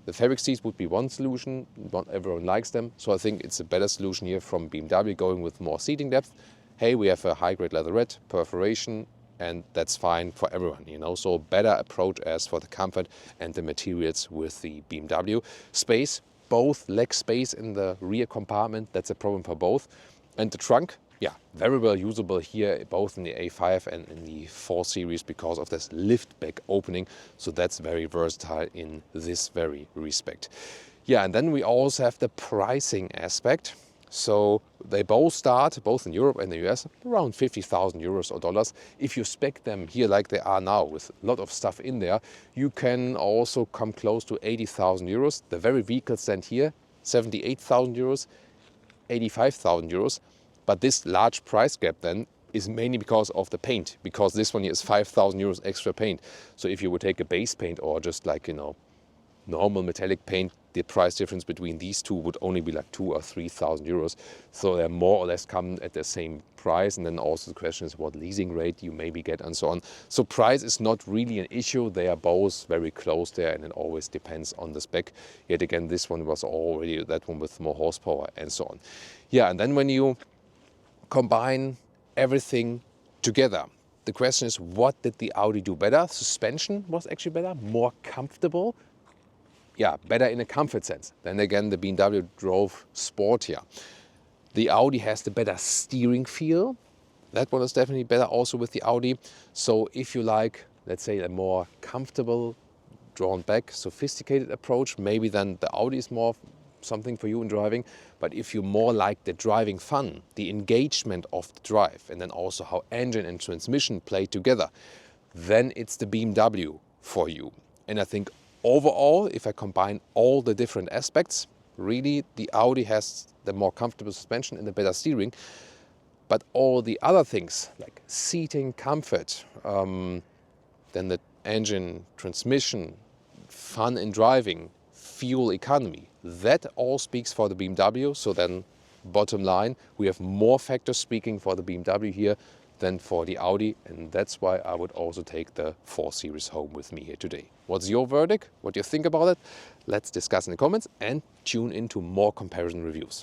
The fabric seats would be one solution, not everyone likes them, so I think it's a better solution here from BMW, going with more seating depth. Hey, we have a high-grade leatherette, perforation, and that's fine for everyone, you know. So better approach as for the comfort and the materials with the BMW. Space, both leg space in the rear compartment, that's a problem for both. And the trunk, yeah, very well usable here, both in the A5 and in the 4 Series because of this lift back opening. So that's very versatile in this very respect. Yeah, and then we also have the pricing aspect. So they both start, both in Europe and the US, around 50,000 euros or dollars. If you spec them here like they are now with a lot of stuff in there, you can also come close to 80,000 euros. The very vehicles stand here, 78,000 euros, 85,000 euros. But this large price gap then is mainly because of the paint, because this one here is 5,000 euros extra paint. So if you would take a base paint or just like, you know, normal metallic paint, the price difference between these two would only be like 2,000 or 3,000 euros. So they more or less come at the same price. And then also the question is what leasing rate you maybe get and so on. So price is not really an issue. They are both very close there, and it always depends on the spec. Yet again, this one was already that one with more horsepower and so on. Yeah, and then when you combine everything together, the question is, what did the Audi do better? Suspension was actually better, more comfortable. Yeah, better in a comfort sense. Then again, the BMW drove sportier. The Audi has the better steering feel. That one is definitely better also with the Audi. So if you like, let's say, a more comfortable, drawn back, sophisticated approach, maybe then the Audi is more something for you in driving. But if you more like the driving fun, the engagement of the drive, and then also how engine and transmission play together, then it's the BMW for you. And I think overall, if I combine all the different aspects, really the Audi has the more comfortable suspension and the better steering. But all the other things like seating comfort, then the engine, transmission, fun in driving, fuel economy, that all speaks for the BMW. So then bottom line, we have more factors speaking for the BMW here than for the Audi, and that's why I would also take the 4 Series home with me here today. What's your verdict? What do you think about it? Let's discuss in the comments and tune into more comparison reviews.